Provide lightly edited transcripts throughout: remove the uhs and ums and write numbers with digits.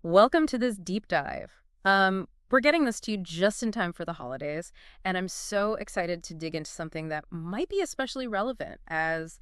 Welcome to this deep dive. We're getting this to you just in time for the holidays, and I'm so excited to dig into something that might be especially relevant as,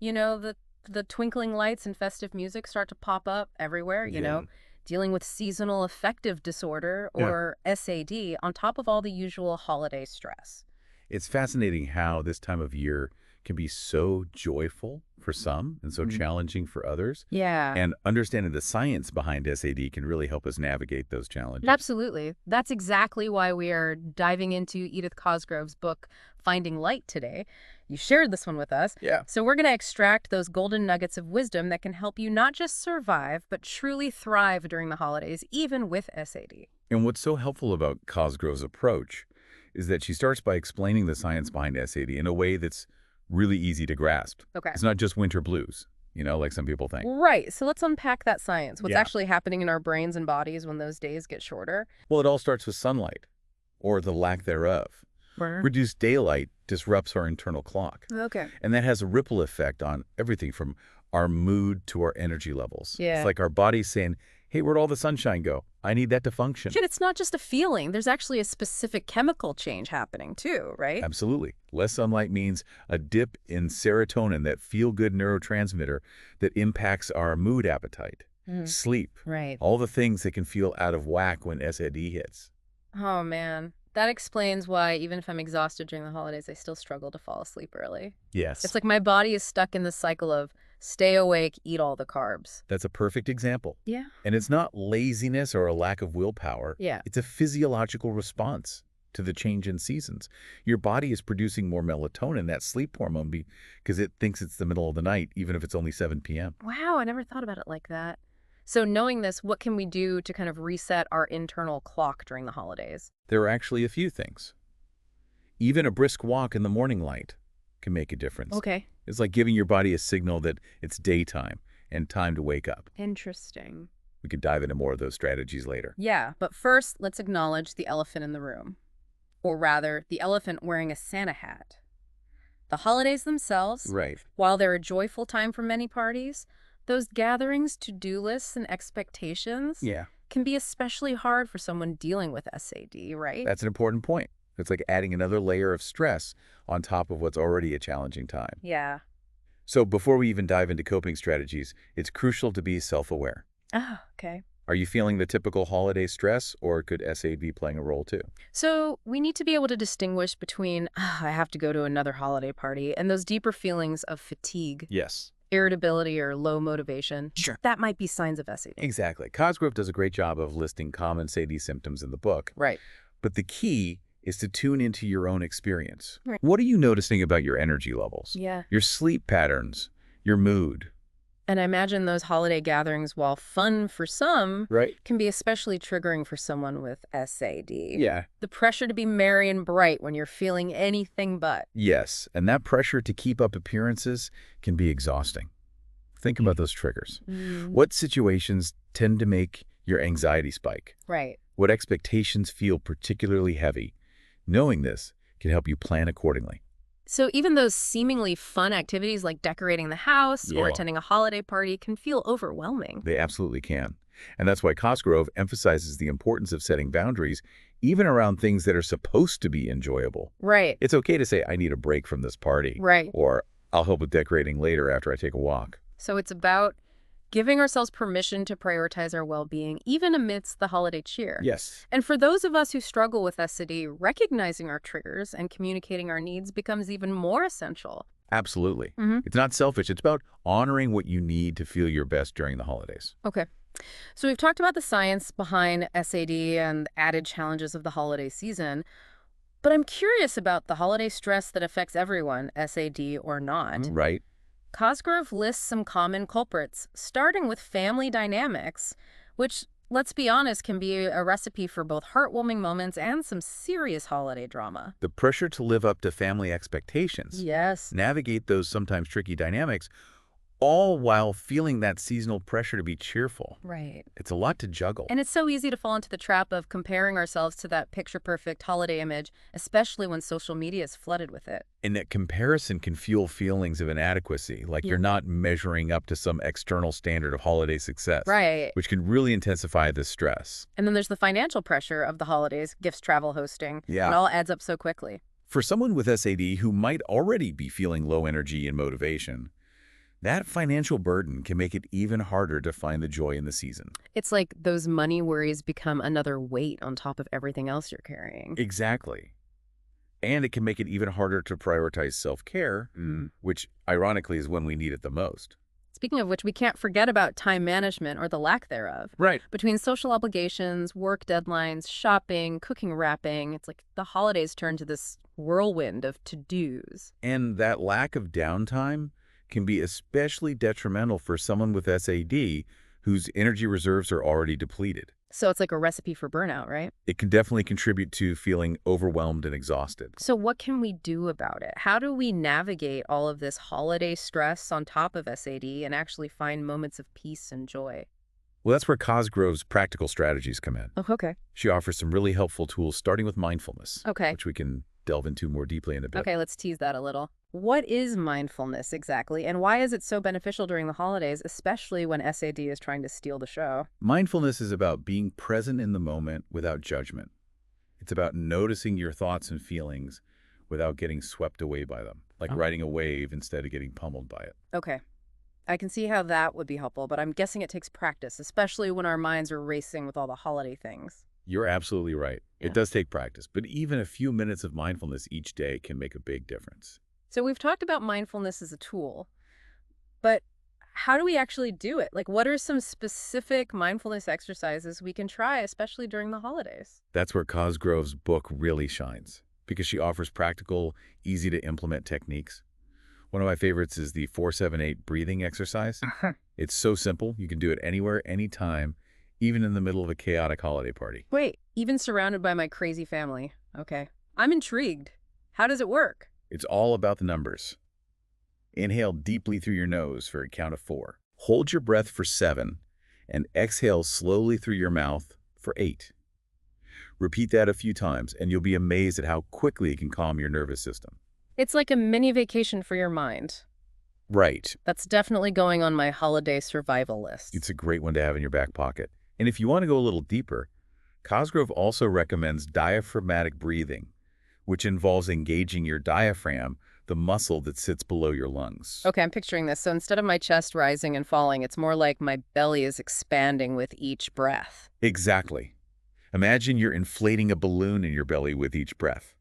the twinkling lights and festive music start to pop up everywhere, Yeah. dealing with seasonal affective disorder Yeah. or SAD on top of all the usual holiday stress. It's fascinating how this time of year can be so joyful for some and so Mhm. challenging for others. Yeah. And understanding the science behind SAD can really help us navigate those challenges. Absolutely. That's exactly why we are diving into Edith Cosgrove's book, Finding Light, today. You shared this one with us. Yeah. So we're going to extract those golden nuggets of wisdom that can help you not just survive, but truly thrive during the holidays, even with SAD. And what's so helpful about Cosgrove's approach is that she starts by explaining the science behind SAD in a way that's really easy to grasp. Okay. It's not just winter blues, like some people think. Right. So let's unpack that science. What's Yeah. actually happening in our brains and bodies when those days get shorter? Well, it all starts with sunlight, or the lack thereof. Sure. Reduced daylight disrupts our internal clock. Okay. And that has a ripple effect on everything from our mood to our energy levels. Yeah. It's like our body's saying, hey, where'd all the sunshine go? I need that to function. And it's not just a feeling. There's actually a specific chemical change happening too, right? Absolutely. Less sunlight means a dip in serotonin, that feel-good neurotransmitter that impacts our mood appetite, sleep, Right. all the things that can feel out of whack when SAD hits. Oh, man. That explains why, even if I'm exhausted during the holidays, I still struggle to fall asleep early. Yes. It's like my body is stuck in the cycle of stay awake, eat all the carbs. That's a perfect example. Yeah. And it's not laziness or a lack of willpower. Yeah. It's a physiological response to the change in seasons. Your body is producing more melatonin, that sleep hormone, because it thinks it's the middle of the night, even if it's only 7 p.m. Wow, I never thought about it like that. So knowing this, what can we do to kind of reset our internal clock during the holidays? There are actually a few things. Even a brisk walk in the morning light can make a difference. Okay. It's like giving your body a signal that it's daytime and time to wake up. Interesting. We could dive into more of those strategies later. Yeah, but first, let's acknowledge the elephant in the room. Or rather, the elephant wearing a Santa hat. The holidays themselves, Right. while they're a joyful time for many parties, those gatherings, to-do lists, and expectations Yeah. can be especially hard for someone dealing with SAD, right? That's an important point. It's like adding another layer of stress on top of what's already a challenging time. Yeah. So before we even dive into coping strategies, it's crucial to be self-aware. Oh, okay. Are you feeling the typical holiday stress, or could SAD be playing a role too? So we need to be able to distinguish between, I have to go to another holiday party, and those deeper feelings of fatigue, Yes. irritability, or low motivation. Sure. That might be signs of SAD. Exactly. Cosgrove does a great job of listing common SAD symptoms in the book. Right. But the key is to tune into your own experience. Right. What are you noticing about your energy levels? Yeah. Your sleep patterns, your mood? And I imagine those holiday gatherings, while fun for some, Right. can be especially triggering for someone with SAD. Yeah. The pressure to be merry and bright when you're feeling anything but. Yes. And that pressure to keep up appearances can be exhausting. Think about those triggers. What situations tend to make your anxiety spike? Right. What expectations feel particularly heavy? Knowing this can help you plan accordingly. So even those seemingly fun activities like decorating the house or Yeah. attending a holiday party can feel overwhelming. They absolutely can. And that's why Cosgrove emphasizes the importance of setting boundaries, even around things that are supposed to be enjoyable. Right. It's okay to say, I need a break from this party. Right. Or I'll help with decorating later after I take a walk. So it's about giving ourselves permission to prioritize our well-being, even amidst the holiday cheer. Yes. And for those of us who struggle with SAD, recognizing our triggers and communicating our needs becomes even more essential. Absolutely. Mhm. It's not selfish. It's about honoring what you need to feel your best during the holidays. Okay. So we've talked about the science behind SAD and the added challenges of the holiday season, but I'm curious about the holiday stress that affects everyone, SAD or not. Right? Cosgrove lists some common culprits, starting with family dynamics, which, let's be honest, can be a recipe for both heartwarming moments and some serious holiday drama. The pressure to live up to family expectations, Yes. navigate those sometimes tricky dynamics, all while feeling that seasonal pressure to be cheerful. Right. It's a lot to juggle. And it's so easy to fall into the trap of comparing ourselves to that picture-perfect holiday image, especially when social media is flooded with it. And that comparison can fuel feelings of inadequacy, like Yeah. you're not measuring up to some external standard of holiday success, Right. which can really intensify this stress. And then there's the financial pressure of the holidays, gifts, travel, hosting. It Yeah. all adds up so quickly. For someone with SAD who might already be feeling low energy and motivation, that financial burden can make it even harder to find the joy in the season. It's like those money worries become another weight on top of everything else you're carrying. Exactly. And it can make it even harder to prioritize self-care, which ironically is when we need it the most. Speaking of which, we can't forget about time management or the lack thereof. Right. Between social obligations, work deadlines, shopping, cooking, wrapping, it's like the holidays turn to this whirlwind of to-dos. And that lack of downtime can be especially detrimental for someone with SAD whose energy reserves are already depleted. So it's like a recipe for burnout, right? It can definitely contribute to feeling overwhelmed and exhausted. So what can we do about it? How do we navigate all of this holiday stress on top of SAD and actually find moments of peace and joy? Well, that's where Cosgrove's practical strategies come in. Oh, okay. She offers some really helpful tools, starting with mindfulness, Okay. which we can delve into more deeply in a bit. Okay, let's tease that a little. What is mindfulness exactly, and why is it so beneficial during the holidays, especially when SAD is trying to steal the show? Mindfulness is about being present in the moment without judgment. It's about noticing your thoughts and feelings without getting swept away by them, like riding a wave instead of getting pummeled by it. Okay. I can see how that would be helpful, but I'm guessing it takes practice, especially when our minds are racing with all the holiday things. You're absolutely right. Yeah. It does take practice, but even a few minutes of mindfulness each day can make a big difference. So we've talked about mindfulness as a tool, but how do we actually do it? Like, what are some specific mindfulness exercises we can try, especially during the holidays? That's where Cosgrove's book really shines, because she offers practical, easy-to-implement techniques. One of my favorites is the 4-7-8 breathing exercise. It's so simple. You can do it anywhere, anytime, even in the middle of a chaotic holiday party. Wait, even surrounded by my crazy family. Okay. I'm intrigued. How does it work? It's all about the numbers. Inhale deeply through your nose for a count of 4. Hold your breath for 7, and exhale slowly through your mouth for 8. Repeat that a few times, and you'll be amazed at how quickly it can calm your nervous system. It's like a mini vacation for your mind. Right. That's definitely going on my holiday survival list. It's a great one to have in your back pocket. And if you want to go a little deeper, Cosgrove also recommends diaphragmatic breathing, which involves engaging your diaphragm, the muscle that sits below your lungs. Okay, I'm picturing this. So instead of my chest rising and falling, it's more like my belly is expanding with each breath. Exactly. Imagine you're inflating a balloon in your belly with each breath.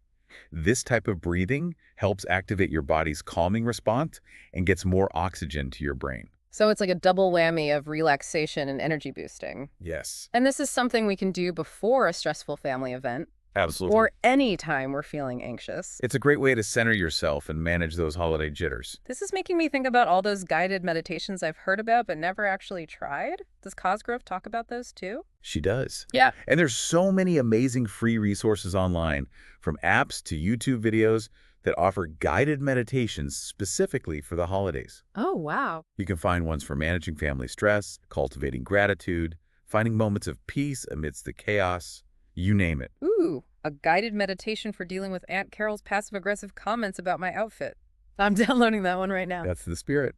This type of breathing helps activate your body's calming response and gets more oxygen to your brain. So it's like a double whammy of relaxation and energy boosting. Yes. And this is something we can do before a stressful family event Absolutely. or any time we're feeling anxious. It's a great way to center yourself and manage those holiday jitters. This is making me think about all those guided meditations I've heard about but never actually tried. Does Cosgrove talk about those too? She does. Yeah. And there's so many amazing free resources online, from apps to YouTube videos that offer guided meditations specifically for the holidays. Oh, wow. You can find ones for managing family stress, cultivating gratitude, finding moments of peace amidst the chaos, you name it. Ooh, a guided meditation for dealing with Aunt Carol's passive-aggressive comments about my outfit. I'm downloading that one right now. That's the spirit.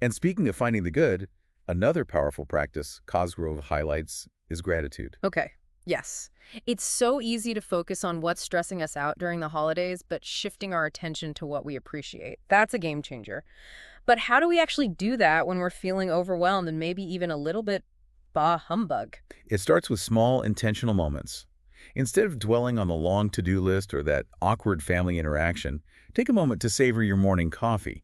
And speaking of finding the good, another powerful practice Cosgrove highlights is gratitude. Okay. Yes. It's so easy to focus on what's stressing us out during the holidays, but shifting our attention to what we appreciate. That's a game changer. But how do we actually do that when we're feeling overwhelmed and maybe even a little bit bah humbug? It starts with small, intentional moments. Instead of dwelling on the long to-do list or that awkward family interaction, take a moment to savor your morning coffee.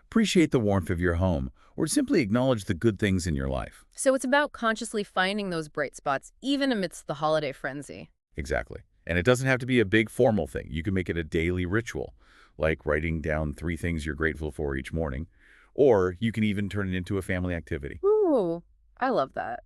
Appreciate the warmth of your home, or simply acknowledge the good things in your life. So it's about consciously finding those bright spots, even amidst the holiday frenzy. Exactly. And it doesn't have to be a big formal thing. You can make it a daily ritual, like writing down 3 things you're grateful for each morning. Or you can even turn it into a family activity. Ooh, I love that.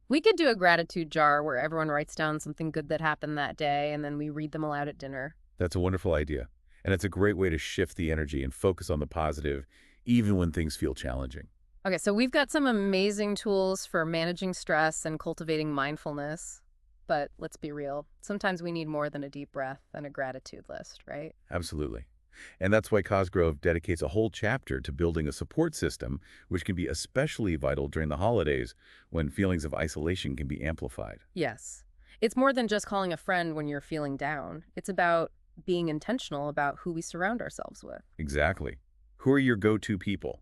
We could do a gratitude jar where everyone writes down something good that happened that day, and then we read them aloud at dinner. That's a wonderful idea. And it's a great way to shift the energy and focus on the positive, even when things feel challenging. Okay, so we've got some amazing tools for managing stress and cultivating mindfulness. But let's be real, sometimes we need more than a deep breath and a gratitude list, right? Absolutely. And that's why Cosgrove dedicates a whole chapter to building a support system, which can be especially vital during the holidays when feelings of isolation can be amplified. Yes. It's more than just calling a friend when you're feeling down. It's about being intentional about who we surround ourselves with. Exactly. Who are your go-to people?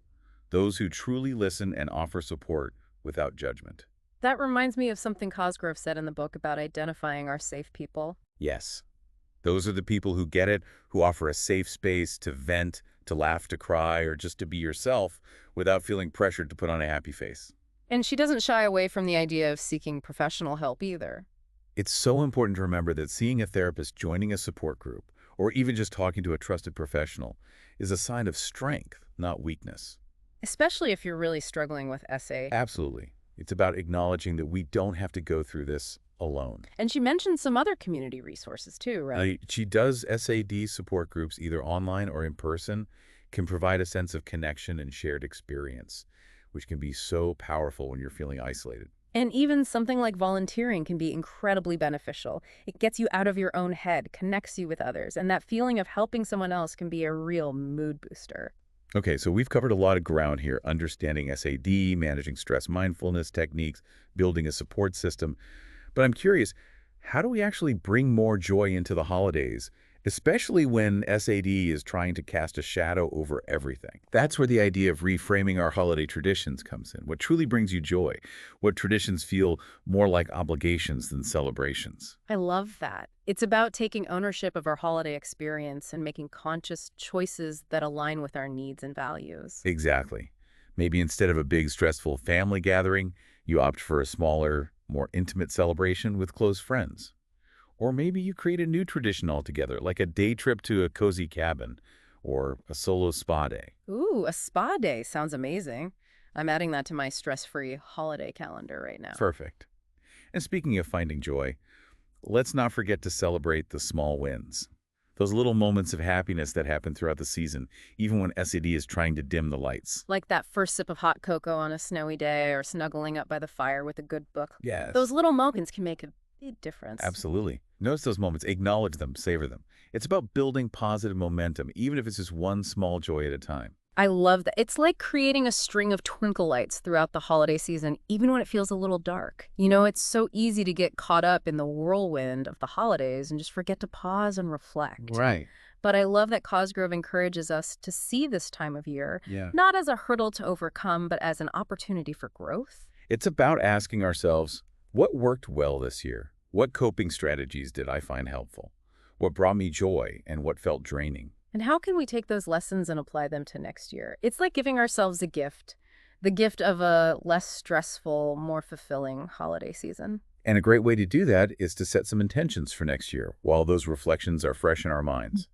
Those who truly listen and offer support without judgment. That reminds me of something Cosgrove said in the book about identifying our safe people. Yes. Those are the people who get it, who offer a safe space to vent, to laugh, to cry, or just to be yourself without feeling pressured to put on a happy face. And she doesn't shy away from the idea of seeking professional help either. It's so important to remember that seeing a therapist, joining a support group, or even just talking to a trusted professional is a sign of strength, not weakness. Especially if you're really struggling with SA. Absolutely. It's about acknowledging that we don't have to go through this alone. And she mentioned some other community resources too, right? She does SAD support groups either online or in person, can provide a sense of connection and shared experience, which can be so powerful when you're feeling isolated. And even something like volunteering can be incredibly beneficial. It gets you out of your own head, connects you with others, and that feeling of helping someone else can be a real mood booster. Okay, so we've covered a lot of ground here, understanding SAD, managing stress mindfulness techniques, building a support system. But I'm curious, how do we actually bring more joy into the holidays, especially when SAD is trying to cast a shadow over everything? That's where the idea of reframing our holiday traditions comes in. What truly brings you joy? What traditions feel more like obligations than celebrations? I love that. It's about taking ownership of our holiday experience and making conscious choices that align with our needs and values. Exactly. Maybe instead of a big, stressful family gathering, you opt for a smaller, more intimate celebration with close friends. Or maybe you create a new tradition altogether, like a day trip to a cozy cabin or a solo spa day. Ooh, a spa day sounds amazing. I'm adding that to my stress-free holiday calendar right now. Perfect. And speaking of finding joy, let's not forget to celebrate the small wins. Those little moments of happiness that happen throughout the season, even when SAD is trying to dim the lights. Like that first sip of hot cocoa on a snowy day or snuggling up by the fire with a good book. Those Yes. little moments can make a big difference. Absolutely. Notice those moments, acknowledge them, savor them. It's about building positive momentum, even if it's just one small joy at a time. I love that. It's like creating a string of twinkle lights throughout the holiday season, even when it feels a little dark. You know, it's so easy to get caught up in the whirlwind of the holidays and just forget to pause and reflect. Right. But I love that Cosgrove encourages us to see this time of year, Yeah. not as a hurdle to overcome, but as an opportunity for growth. It's about asking ourselves, what worked well this year? What coping strategies did I find helpful? What brought me joy and what felt draining? And how can we take those lessons and apply them to next year? It's like giving ourselves a gift, the gift of a less stressful, more fulfilling holiday season. And a great way to do that is to set some intentions for next year while those reflections are fresh in our minds.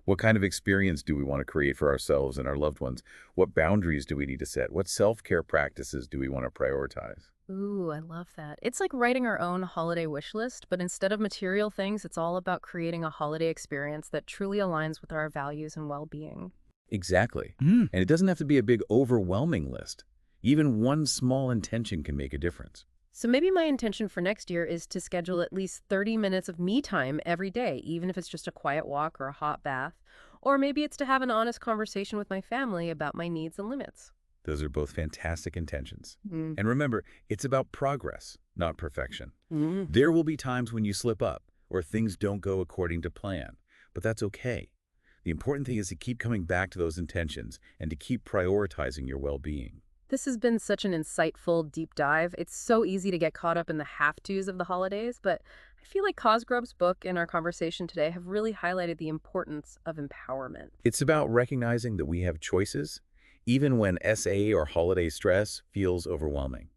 What kind of experience do we want to create for ourselves and our loved ones? What boundaries do we need to set? What self-care practices do we want to prioritize? Ooh, I love that. It's like writing our own holiday wish list, but instead of material things, it's all about creating a holiday experience that truly aligns with our values and well-being. Exactly. And it doesn't have to be a big, overwhelming list. Even one small intention can make a difference. So maybe my intention for next year is to schedule at least 30 minutes of me time every day, even if it's just a quiet walk or a hot bath. Or maybe it's to have an honest conversation with my family about my needs and limits. Those are both fantastic intentions. Mm. And remember, it's about progress, not perfection. Mm. There will be times when you slip up or things don't go according to plan, but that's okay. The important thing is to keep coming back to those intentions and to keep prioritizing your well-being. This has been such an insightful deep dive. It's so easy to get caught up in the have-tos of the holidays, but I feel like Cosgrove's book and our conversation today have really highlighted the importance of empowerment. It's about recognizing that we have choices, even when SA or holiday stress feels overwhelming.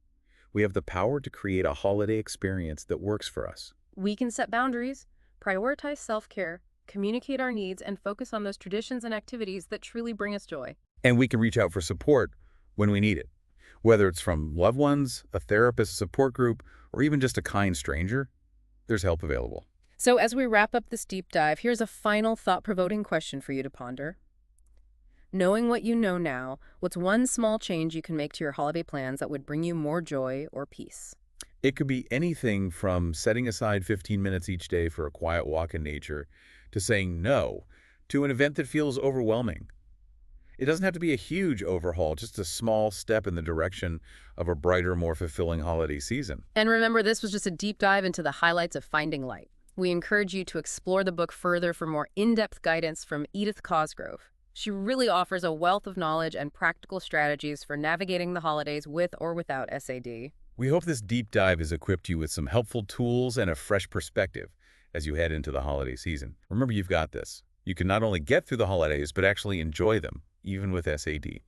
We have the power to create a holiday experience that works for us. We can set boundaries, prioritize self-care, communicate our needs, and focus on those traditions and activities that truly bring us joy. And we can reach out for support when we need it. Whether it's from loved ones, a therapist, a support group, or even just a kind stranger, there's help available. So as we wrap up this deep dive, here's a final thought-provoking question for you to ponder. Knowing what you know now, what's one small change you can make to your holiday plans that would bring you more joy or peace? It could be anything from setting aside 15 minutes each day for a quiet walk in nature to saying no to an event that feels overwhelming. It doesn't have to be a huge overhaul, just a small step in the direction of a brighter, more fulfilling holiday season. And remember, this was just a deep dive into the highlights of Finding Light. We encourage you to explore the book further for more in-depth guidance from Edith Cosgrove. She really offers a wealth of knowledge and practical strategies for navigating the holidays with or without SAD. We hope this deep dive has equipped you with some helpful tools and a fresh perspective as you head into the holiday season. Remember, you've got this. You can not only get through the holidays, but actually enjoy them, even with SAD.